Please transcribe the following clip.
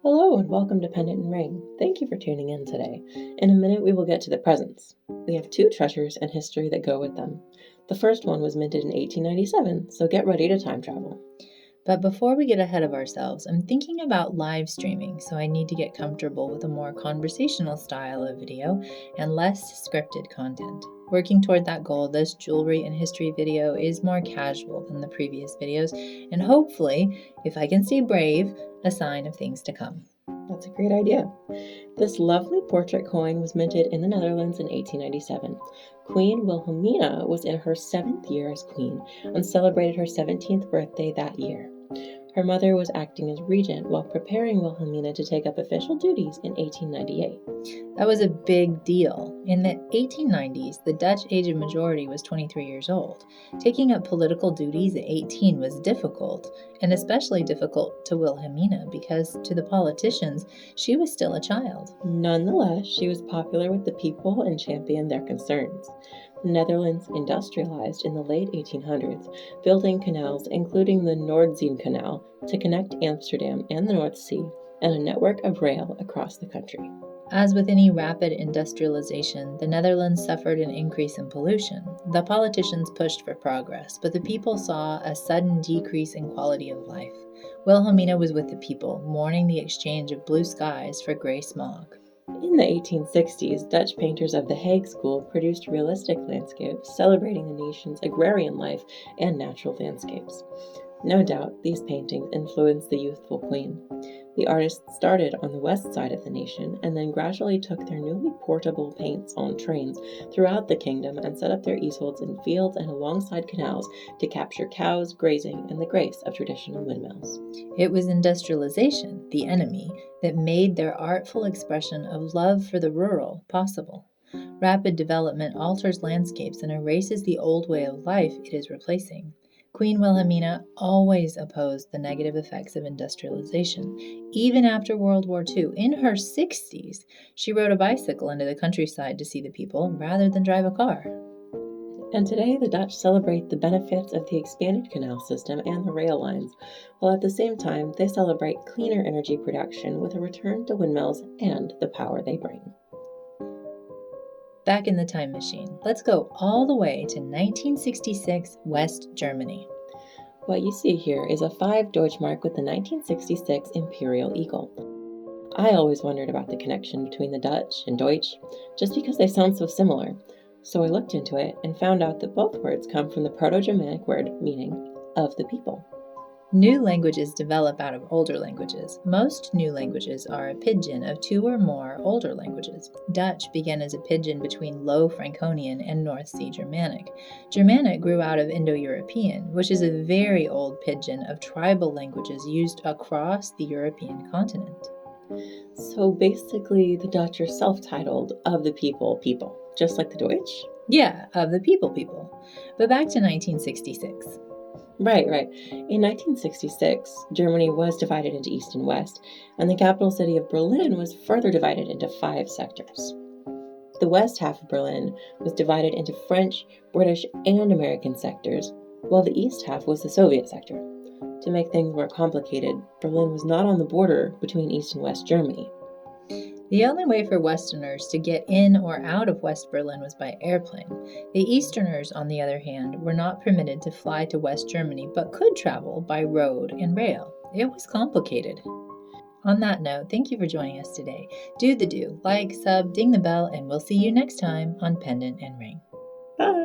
Hello and welcome to Pendant and Ring. Thank you for tuning in today. In a minute we will get to the presents. We have two treasures and history that go with them. The first one was minted in 1897, so get ready to time travel. But before we get ahead of ourselves, I'm thinking about live streaming, so I need to get comfortable with a more conversational style of video and less scripted content. Working toward that goal, this jewelry and history video is more casual than the previous videos, and hopefully, if I can stay brave, a sign of things to come. That's a great idea. This lovely portrait coin was minted in the Netherlands in 1897. Queen Wilhelmina was in her 7th year as queen and celebrated her 17th birthday that year. Her mother was acting as regent while preparing Wilhelmina to take up official duties in 1898. That was a big deal. In the 1890s, the Dutch age of majority was 23 years old. Taking up political duties at 18 was difficult, and especially difficult to Wilhelmina because, to the politicians, she was still a child. Nonetheless, she was popular with the people and championed their concerns. The Netherlands industrialized in the late 1800s, building canals including the Noordzee Canal to connect Amsterdam and the North Sea, and a network of rail across the country. As with any rapid industrialization, the Netherlands suffered an increase in pollution. The politicians pushed for progress, but the people saw a sudden decrease in quality of life. Wilhelmina was with the people, mourning the exchange of blue skies for gray smog. In the 1860s, Dutch painters of the Hague School produced realistic landscapes celebrating the nation's agrarian life and natural landscapes. No doubt, these paintings influenced the youthful queen. The artists started on the west side of the nation and then gradually took their newly portable paints on trains throughout the kingdom and set up their easels in fields and alongside canals to capture cows, grazing, and the grace of traditional windmills. It was industrialization, the enemy, that made their artful expression of love for the rural possible. Rapid development alters landscapes and erases the old way of life it is replacing. Queen Wilhelmina always opposed the negative effects of industrialization. Even after World War II, in her 60s, she rode a bicycle into the countryside to see the people rather than drive a car. And today, the Dutch celebrate the benefits of the expanded canal system and the rail lines, while at the same time, they celebrate cleaner energy production with a return to windmills and the power they bring. Back in the time machine, let's go all the way to 1966, West Germany. What you see here is a 5 Deutsche Mark with the 1966 Imperial Eagle. I always wondered about the connection between the Dutch and Deutsch, just because they sound so similar. So I looked into it and found out that both words come from the Proto-Germanic word meaning of the people. New languages develop out of older languages. Most new languages are a pidgin of 2 or more older languages. Dutch began as a pidgin between Low Franconian and North Sea Germanic. Germanic grew out of Indo-European, which is a very old pidgin of tribal languages used across the European continent. So basically, the Dutch are self-titled of the people, just like the Deutsch? Yeah, of the people. But back to 1966. Right. In 1966, Germany was divided into East and West, and the capital city of Berlin was further divided into 5 sectors. The west half of Berlin was divided into French, British, and American sectors, while the east half was the Soviet sector. To make things more complicated, Berlin was not on the border between East and West Germany. The only way for Westerners to get in or out of West Berlin was by airplane. The Easterners, on the other hand, were not permitted to fly to West Germany, but could travel by road and rail. It was complicated. On that note, thank you for joining us today. Do, like, sub, ding the bell, and we'll see you next time on Pendant and Ring. Bye!